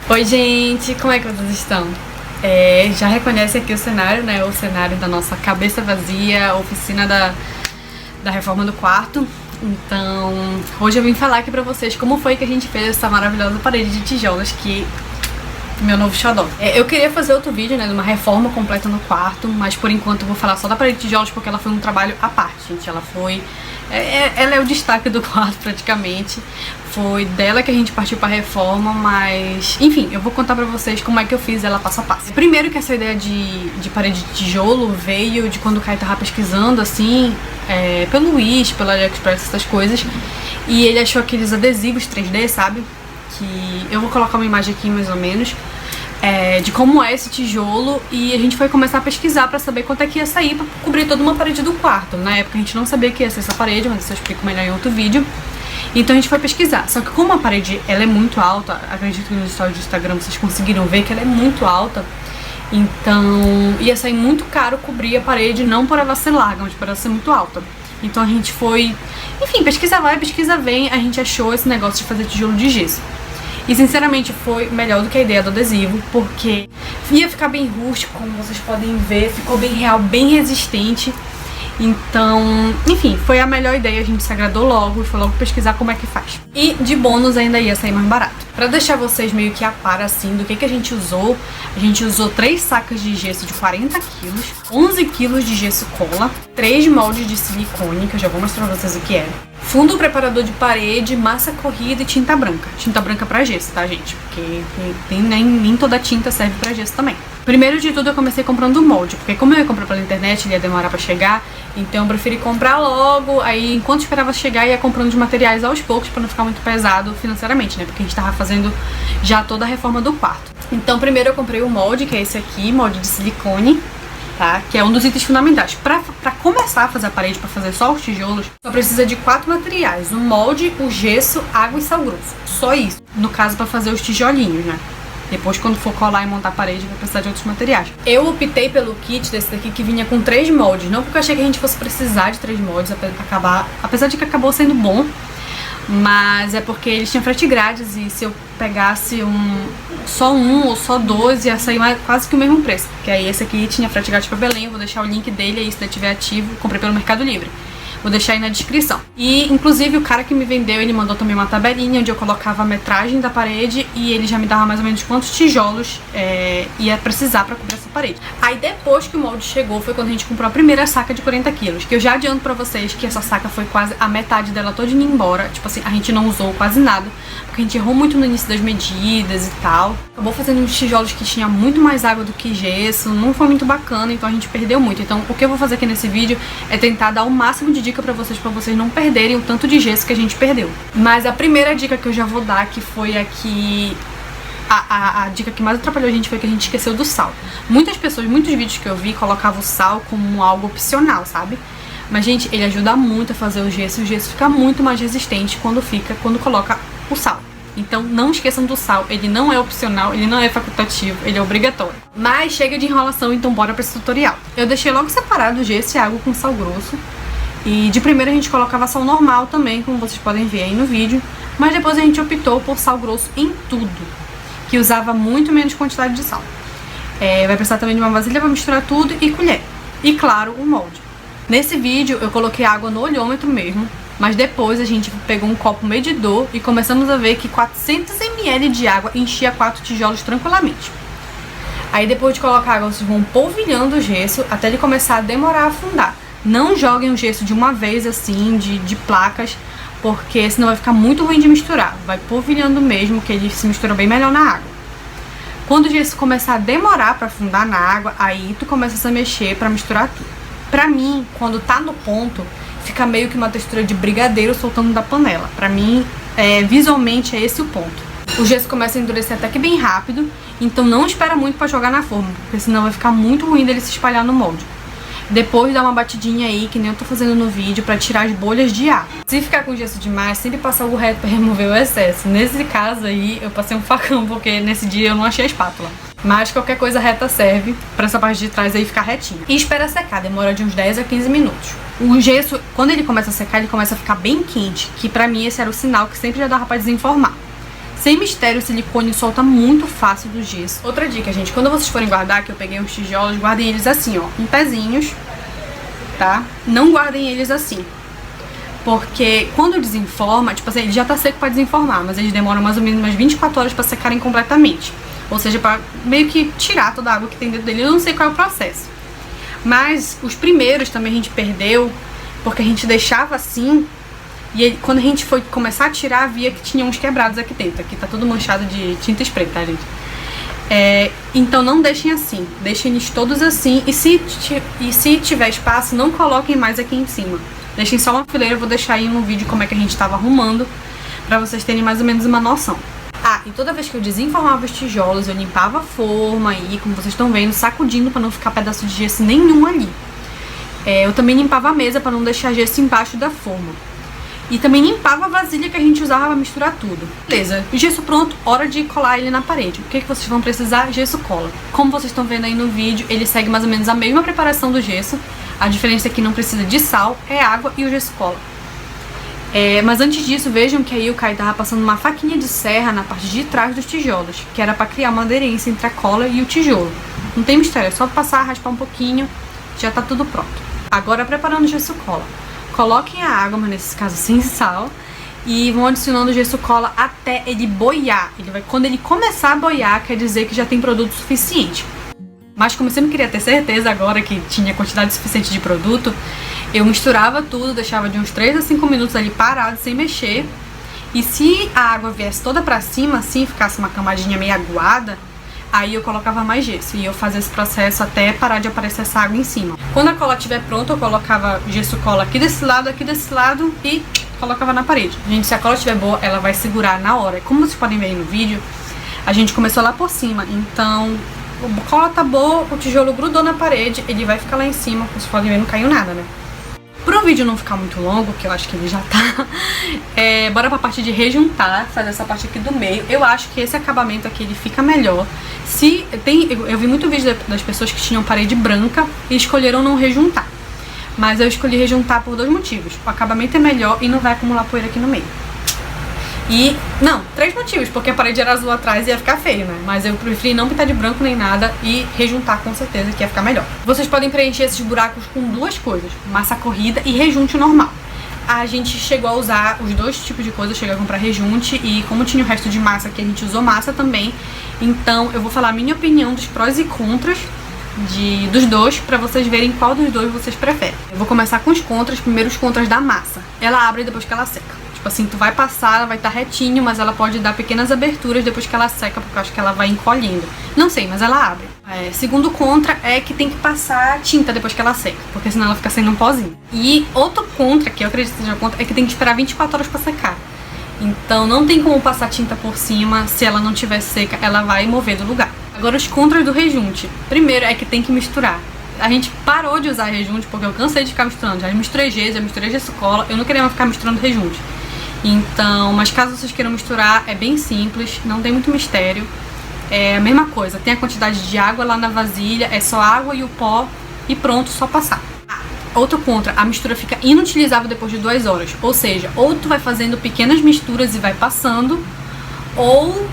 Oi gente, como é que vocês estão? Já reconhece aqui o cenário, né? O cenário da nossa cabeça vazia, oficina da reforma do quarto. Então, hoje eu vim falar aqui pra vocês como foi que a gente fez essa maravilhosa parede de tijolos que... meu novo xodó. Eu queria fazer outro vídeo, né, de uma reforma completa no quarto, mas por enquanto eu vou falar só da parede de tijolos porque ela foi um trabalho à parte, gente. Ela foi... ela é o destaque do quarto praticamente. Foi dela que a gente partiu pra reforma, mas... enfim, eu vou contar pra vocês como é que eu fiz ela passo a passo. Primeiro que essa ideia de parede de tijolo veio de quando o Caio tava pesquisando, assim, pelo Wish, pela AliExpress, essas coisas. E ele achou aqueles adesivos 3D, sabe? Que eu vou colocar uma imagem aqui mais ou menos de como é esse tijolo, e a gente foi começar a pesquisar pra saber quanto é que ia sair pra cobrir toda uma parede do quarto. Na época a gente não sabia que ia ser essa parede, mas isso eu explico melhor em outro vídeo. Então a gente foi pesquisar, só que como a parede ela é muito alta, acredito que nos stories do Instagram vocês conseguiram ver que ela é muito alta, então ia sair muito caro cobrir a parede, não por ela ser larga, mas por ela ser muito alta. Então a gente foi, enfim, pesquisa vai, pesquisa vem, a gente achou esse negócio de fazer tijolo de gesso. E sinceramente foi melhor do que a ideia do adesivo, porque ia ficar bem rústico, como vocês podem ver, ficou bem real, bem resistente. Então, enfim, foi a melhor ideia, a gente se agradou logo e foi logo pesquisar como é que faz. E de bônus ainda ia sair mais barato. Pra deixar vocês meio que a par assim do que a gente usou 3 sacas de gesso de 40 quilos, 11 quilos de gesso cola, 3 moldes de silicone, que eu já vou mostrar pra vocês o que é, fundo preparador de parede, massa corrida e tinta branca. Tinta branca pra gesso, tá, gente? Porque nem toda tinta serve pra gesso também. Primeiro de tudo eu comecei comprando o molde, porque como eu ia comprar pela internet, ele ia demorar pra chegar, então eu preferi comprar logo, aí enquanto esperava chegar ia comprando os materiais aos poucos pra não ficar muito pesado financeiramente, né? Porque a gente tava fazendo já toda a reforma do quarto. Então primeiro eu comprei o molde, que é esse aqui, molde de silicone, tá? Que é um dos itens fundamentais. Pra começar a fazer a parede, pra fazer só os tijolos, só precisa de 4 materiais: o molde, o gesso, água e sal grosso. Só isso. No caso, pra fazer os tijolinhos, né? Depois, quando for colar e montar a parede, vai precisar de outros materiais. Eu optei pelo kit desse daqui que vinha com 3 moldes. Não porque eu achei que a gente fosse precisar de 3 moldes, apesar de que acabou sendo bom. Mas é porque eles tinham frete grátis e se eu pegasse só um ou só 2 ia sair quase que o mesmo preço. Porque aí esse aqui tinha frete grátis pra Belém, eu vou deixar o link dele aí se ele estiver ativo. Comprei pelo Mercado Livre. Vou deixar aí na descrição. E, inclusive, o cara que me vendeu, ele mandou também uma tabelinha onde eu colocava a metragem da parede e ele já me dava mais ou menos quantos tijolos ia precisar pra cobrir essa parede. Aí, depois que o molde chegou, foi quando a gente comprou a primeira saca de 40 quilos, que eu já adianto pra vocês que essa saca foi quase a metade dela toda indo embora. Tipo assim, a gente não usou quase nada, porque a gente errou muito no início das medidas e tal. Acabou fazendo uns tijolos que tinha muito mais água do que gesso, não foi muito bacana, então a gente perdeu muito. Então, o que eu vou fazer aqui nesse vídeo é tentar dar o máximo de dica pra vocês não perderem o tanto de gesso que a gente perdeu. Mas a primeira dica que eu já vou dar, que foi aqui a dica que mais atrapalhou a gente, foi que a gente esqueceu do sal. Muitas pessoas, muitos vídeos que eu vi, colocavam o sal como algo opcional, sabe? Mas, gente, ele ajuda muito a fazer o gesso, e o gesso fica muito mais resistente quando coloca o sal. Então não esqueçam do sal, ele não é opcional, ele não é facultativo, ele é obrigatório. Mas chega de enrolação, então bora pra esse tutorial. Eu deixei logo separado o gesso e a água com sal grosso. E de primeira a gente colocava sal normal também, como vocês podem ver aí no vídeo. Mas depois a gente optou por sal grosso em tudo, que usava muito menos quantidade de sal. Vai precisar também de uma vasilha para misturar tudo e colher. E claro, o molde. Nesse vídeo eu coloquei água no olhômetro mesmo, mas depois a gente pegou um copo medidor e começamos a ver que 400 ml de água enchia 4 tijolos tranquilamente. Aí depois de colocar água, vocês vão polvilhando o gesso até ele começar a demorar a afundar. Não joguem o gesso de uma vez assim, de placas, porque senão vai ficar muito ruim de misturar. Vai polvilhando mesmo, que ele se mistura bem melhor na água. Quando o gesso começar a demorar pra afundar na água, aí tu começa a mexer pra misturar tudo. Pra mim, quando tá no ponto, fica meio que uma textura de brigadeiro soltando da panela. Pra mim, visualmente é esse o ponto. O gesso começa a endurecer até que bem rápido, então não espera muito pra jogar na forma, porque senão vai ficar muito ruim dele se espalhar no molde. Depois dá uma batidinha aí, que nem eu tô fazendo no vídeo, pra tirar as bolhas de ar. Se ficar com gesso demais, sempre passa algo reto pra remover o excesso. Nesse caso aí, eu passei um facão, porque nesse dia eu não achei a espátula. Mas qualquer coisa reta serve pra essa parte de trás aí ficar retinha. E espera secar, demora de uns 10 a 15 minutos. O gesso, quando ele começa a secar, ele começa a ficar bem quente, que pra mim esse era o sinal que sempre já dava pra desenformar. Sem mistério, o silicone solta muito fácil do gesso. Outra dica, gente, quando vocês forem guardar, que eu peguei uns tijolos, guardem eles assim, ó, em pezinhos, tá? Não guardem eles assim. Porque quando desenforma, tipo assim, ele já tá seco pra desenformar, mas eles demoram mais ou menos umas 24 horas pra secarem completamente. Ou seja, pra meio que tirar toda a água que tem dentro dele. Eu não sei qual é o processo. Mas os primeiros também a gente perdeu, porque a gente deixava assim, e ele, quando a gente foi começar a tirar, via que tinha uns quebrados aqui dentro. Aqui tá tudo manchado de tinta spray, tá, gente? Então não deixem assim, deixem eles todos assim. E se tiver espaço, não coloquem mais aqui em cima. Deixem só uma fileira, eu vou deixar aí no vídeo como é que a gente tava arrumando, pra vocês terem mais ou menos uma noção. Ah, e toda vez que eu desenformava os tijolos, eu limpava a forma aí, como vocês estão vendo, sacudindo pra não ficar pedaço de gesso nenhum ali. Eu também limpava a mesa pra não deixar gesso embaixo da forma. E também limpava a vasilha que a gente usava pra misturar tudo. Beleza, gesso pronto, hora de colar ele na parede. O que vocês vão precisar? Gesso cola. Como vocês estão vendo aí no vídeo, ele segue mais ou menos a mesma preparação do gesso. A diferença é que não precisa de sal, é água e o gesso cola. Mas antes disso, vejam que aí o Caio tava passando uma faquinha de serra na parte de trás dos tijolos, que era pra criar uma aderência entre a cola e o tijolo. Não tem mistério, é só passar, raspar um pouquinho, já tá tudo pronto. Agora preparando o gesso cola. Coloquem a água, mas nesse caso sem sal, e vão adicionando o gesso cola até ele boiar. Quando ele começar a boiar, quer dizer que já tem produto suficiente. Mas como eu sempre queria ter certeza agora que tinha quantidade suficiente de produto, eu misturava tudo, deixava de uns 3 a 5 minutos ali parado, sem mexer. E se a água viesse toda pra cima, assim, ficasse uma camadinha meio aguada, aí eu colocava mais gesso. E eu fazia esse processo até parar de aparecer essa água em cima. Quando a cola estiver pronta, eu colocava gesso cola aqui desse lado e colocava na parede. Gente, se a cola estiver boa, ela vai segurar na hora. Como vocês podem ver aí no vídeo, a gente começou lá por cima, então a cola tá boa, o tijolo grudou na parede, ele vai ficar lá em cima, como vocês podem ver, não caiu nada, né? Pro vídeo não ficar muito longo, que eu acho que ele já tá, bora pra parte de rejuntar, fazer essa parte aqui do meio. Eu acho que esse acabamento aqui, ele fica melhor. Eu vi muito vídeo das pessoas que tinham parede branca e escolheram não rejuntar. Mas eu escolhi rejuntar por 2 motivos. O acabamento é melhor e não vai acumular poeira aqui no meio. Não, 3 motivos, porque a parede era azul atrás e ia ficar feio, né? Mas eu preferi não pintar de branco nem nada e rejuntar com certeza que ia ficar melhor. Vocês podem preencher esses buracos com 2 coisas, massa corrida e rejunte normal. A gente chegou a usar os 2 tipos de coisa, chegou a comprar rejunte e como tinha o resto de massa aqui, a gente usou massa também. Então eu vou falar a minha opinião dos prós e contras dos 2, pra vocês verem qual dos 2 vocês preferem. Eu vou começar com os contras, primeiro os contras da massa. Ela abre depois que ela seca. Assim, tu vai passar, ela vai estar retinho, mas ela pode dar pequenas aberturas depois que ela seca, porque eu acho que ela vai encolhendo. Não sei, mas ela abre. Segundo contra é que tem que passar tinta depois que ela seca, porque senão ela fica saindo um pozinho. E outro contra, que eu acredito que seja contra, é que tem que esperar 24 horas pra secar. Então não tem como passar tinta por cima, se ela não estiver seca, ela vai mover do lugar. Agora os contras do rejunte. Primeiro é que tem que misturar. A gente parou de usar rejunte porque eu cansei de ficar misturando. Já misturei gesso cola, eu não queria mais ficar misturando rejunte. Então, mas caso vocês queiram misturar, é bem simples, não tem muito mistério. É a mesma coisa, tem a quantidade de água lá na vasilha, é só água e o pó e pronto, só passar. Outro contra, a mistura fica inutilizável depois de 2 horas. Ou seja, ou tu vai fazendo pequenas misturas e vai passando, ou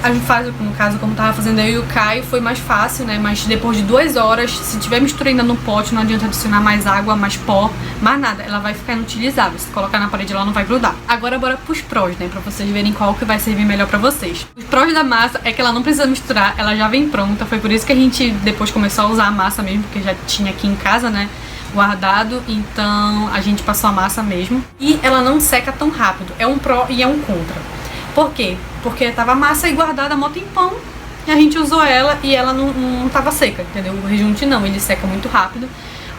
a gente faz, no caso, como tava fazendo eu e o Caio, foi mais fácil, né? Mas depois de 2 horas, se tiver mistura ainda no pote, não adianta adicionar mais água, mais pó, mais nada. Ela vai ficar inutilizável. Se colocar na parede, ela não vai grudar. Agora, bora pros prós, né? Pra vocês verem qual que vai servir melhor pra vocês. Os prós da massa é que ela não precisa misturar, ela já vem pronta. Foi por isso que a gente depois começou a usar a massa mesmo, porque já tinha aqui em casa, né? Guardado, então a gente passou a massa mesmo. E ela não seca tão rápido. É um pró e é um contra. Por quê? Porque tava massa aí guardada há mó tempão e a gente usou ela e ela não tava seca, entendeu? O rejunte não, ele seca muito rápido.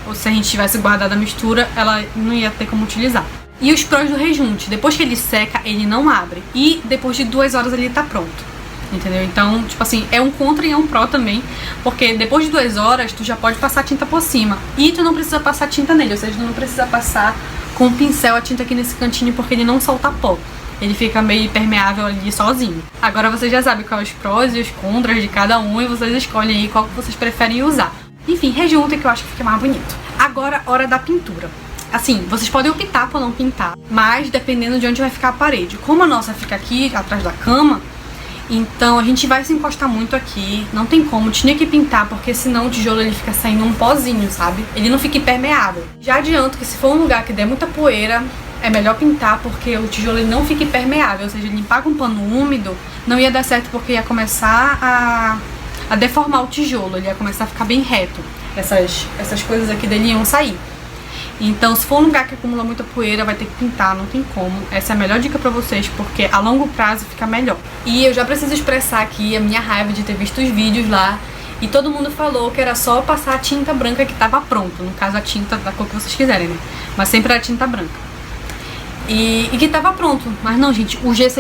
Ou se a gente tivesse guardado a mistura, ela não ia ter como utilizar. E os prós do rejunte, depois que ele seca, ele não abre. E depois de 2 horas ele tá pronto, entendeu? Então, tipo assim, é um contra e é um pró também. Porque depois de 2 horas, tu já pode passar tinta por cima. E tu não precisa passar tinta nele, ou seja, tu não precisa passar com o pincel a tinta aqui nesse cantinho, porque ele não solta pó. Ele fica meio impermeável ali sozinho. Agora vocês já sabem quais os prós e os contras de cada um e vocês escolhem aí qual que vocês preferem usar. Enfim, rejunta que eu acho que fica mais bonito. Agora, hora da pintura. Assim, vocês podem optar por não pintar, mas dependendo de onde vai ficar a parede. Como a nossa fica aqui, atrás da cama, então a gente vai se encostar muito aqui, não tem como, tinha que pintar, porque senão o tijolo ele fica saindo um pozinho, sabe? Ele não fica impermeável. Já adianto que se for um lugar que der muita poeira, é melhor pintar, porque o tijolo ele não fica impermeável, ou seja, limpar com pano úmido não ia dar certo, porque ia começar a deformar o tijolo, ele ia começar a ficar bem reto. Essas coisas aqui dele iam sair. Então, se for um lugar que acumula muita poeira, vai ter que pintar, não tem como. Essa é a melhor dica pra vocês, porque a longo prazo fica melhor. E eu já preciso expressar aqui a minha raiva de ter visto os vídeos lá e todo mundo falou que era só passar a tinta branca que tava pronto. No caso, a tinta da cor que vocês quiserem, né? Mas sempre era tinta branca. E que tava pronto. Mas não, gente, o gesso,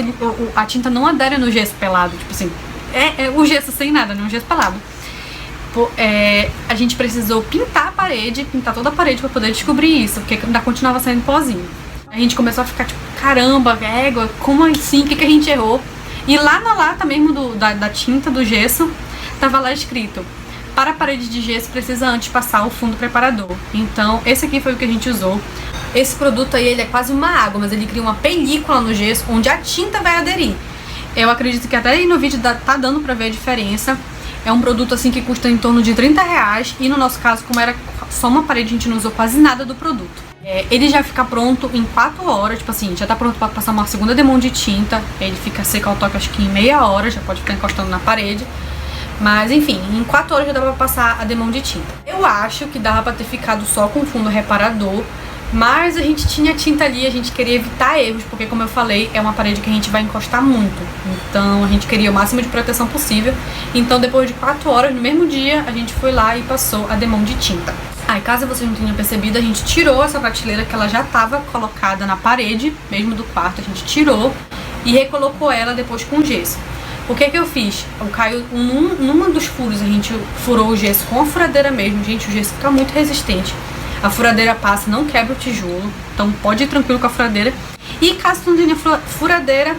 a tinta não adere no gesso pelado. Tipo assim, o gesso sem nada, não é um gesso pelado. A gente precisou pintar a parede, pintar toda a parede pra poder descobrir isso, porque ainda continuava saindo pozinho. A gente começou a ficar tipo, caramba, égua, como assim? O que a gente errou? E lá na lata mesmo da tinta, do gesso, tava lá escrito: para a parede de gesso precisa antes passar o fundo preparador. Então esse aqui foi o que a gente usou. Esse produto aí, ele é quase uma água, mas ele cria uma película no gesso onde a tinta vai aderir. Eu acredito que até aí no vídeo tá dando pra ver a diferença. É um produto assim que custa em torno de R$30 e no nosso caso, como era só uma parede, a gente não usou quase nada do produto. Ele já fica pronto em 4 horas, tipo assim, já tá pronto pra passar uma segunda demão de tinta. Ele fica seco ao toque acho que em meia hora, já pode ficar encostando na parede. Mas enfim, em 4 horas já dava pra passar a demão de tinta. Eu acho que dava pra ter ficado só com fundo reparador, mas a gente tinha tinta ali, a gente queria evitar erros, porque como eu falei, é uma parede que a gente vai encostar muito. Então a gente queria o máximo de proteção possível. Então depois de 4 horas, no mesmo dia, a gente foi lá e passou a demão de tinta. E caso vocês não tenham percebido, a gente tirou essa prateleira que ela já estava colocada na parede, mesmo do quarto, a gente tirou e recolocou ela depois com gesso. O que eu fiz? O Caio, numa dos furos, a gente furou o gesso com a furadeira mesmo. Gente, o gesso fica muito resistente. A furadeira passa, não quebra o tijolo, então pode ir tranquilo com a furadeira. E caso não tenha furadeira,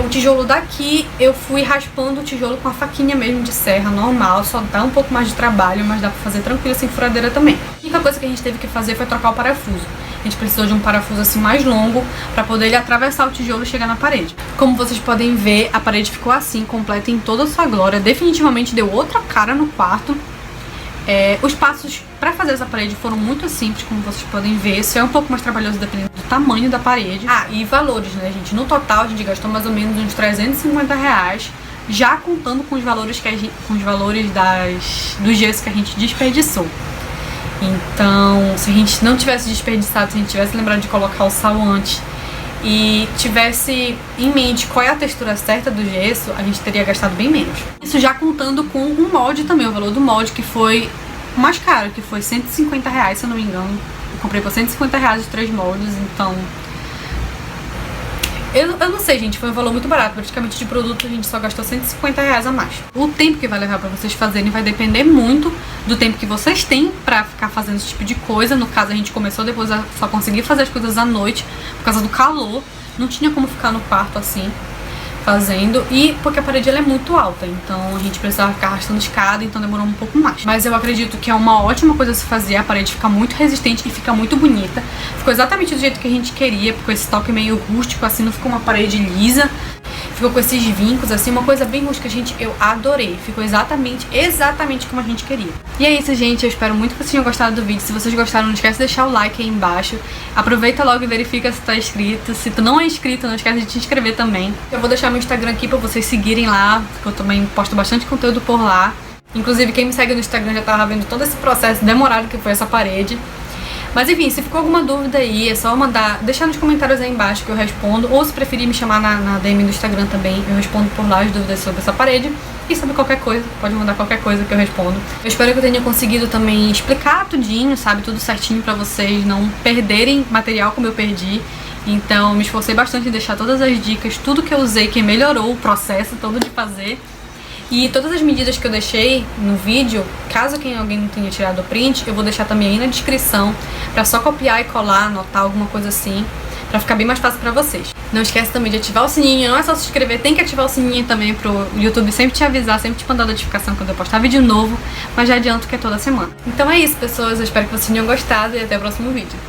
o tijolo daqui, eu fui raspando o tijolo com a faquinha mesmo de serra, normal. Só dá um pouco mais de trabalho, mas dá pra fazer tranquilo sem furadeira também. A única coisa que a gente teve que fazer foi trocar o parafuso. A gente precisou de um parafuso assim mais longo pra poder ele atravessar o tijolo e chegar na parede. Como vocês podem ver, a parede ficou assim, completa em toda a sua glória. Definitivamente deu outra cara no quarto. Os passos para fazer essa parede foram muito simples, como vocês podem ver. Isso é um pouco mais trabalhoso dependendo do tamanho da parede. E valores, né, gente? No total a gente gastou mais ou menos uns R$350, já contando com os valores dos gesso que a gente desperdiçou. Então, se a gente não tivesse desperdiçado, se a gente tivesse lembrado de colocar o sal antes e tivesse em mente qual é a textura certa do gesso, a gente teria gastado bem menos. Isso já contando com o molde também, o valor do molde, que foi o mais caro, que foi R$150, se eu não me engano. Eu comprei por R$150 os 3 moldes, então... Eu não sei, gente, foi um valor muito barato. Praticamente de produto a gente só gastou R$150 a mais. O tempo que vai levar pra vocês fazerem vai depender muito do tempo que vocês têm pra ficar fazendo esse tipo de coisa. No caso, a gente começou depois a só conseguir fazer as coisas à noite por causa do calor. Não tinha como ficar no quarto assim, fazendo. E porque a parede ela é muito alta, então a gente precisava ficar arrastando escada, então demorou um pouco mais. Mas eu acredito que é uma ótima coisa a se fazer. A parede fica muito resistente e fica muito bonita. Ficou exatamente do jeito que a gente queria, com esse toque meio rústico, assim, não ficou uma parede lisa. Ficou com esses vincos, assim, uma coisa bem rústica, gente, eu adorei. Ficou exatamente como a gente queria. E é isso, gente, eu espero muito que vocês tenham gostado do vídeo. Se vocês gostaram, não esquece de deixar o like aí embaixo. Aproveita logo e verifica se tá inscrito. Se tu não é inscrito, não esquece de te inscrever também. Eu vou deixar meu Instagram aqui pra vocês seguirem lá, porque eu também posto bastante conteúdo por lá. Inclusive, quem me segue no Instagram já tava vendo todo esse processo demorado que foi essa parede. Mas enfim, se ficou alguma dúvida aí, é só deixar nos comentários aí embaixo que eu respondo. Ou se preferir me chamar na DM do Instagram também, eu respondo por lá as dúvidas sobre essa parede. E sobre qualquer coisa, pode mandar qualquer coisa que eu respondo. Eu espero que eu tenha conseguido também explicar tudinho, sabe? Tudo certinho pra vocês não perderem material como eu perdi. Então me esforcei bastante em deixar todas as dicas, tudo que eu usei que melhorou o processo todo de fazer. E todas as medidas que eu deixei no vídeo, caso alguém não tenha tirado o print, eu vou deixar também aí na descrição, pra só copiar e colar, anotar alguma coisa assim, pra ficar bem mais fácil pra vocês. Não esquece também de ativar o sininho, não é só se inscrever, tem que ativar o sininho também pro YouTube sempre te avisar, sempre te mandar notificação quando eu postar vídeo novo, mas já adianto que é toda semana. Então é isso, pessoas, eu espero que vocês tenham gostado e até o próximo vídeo.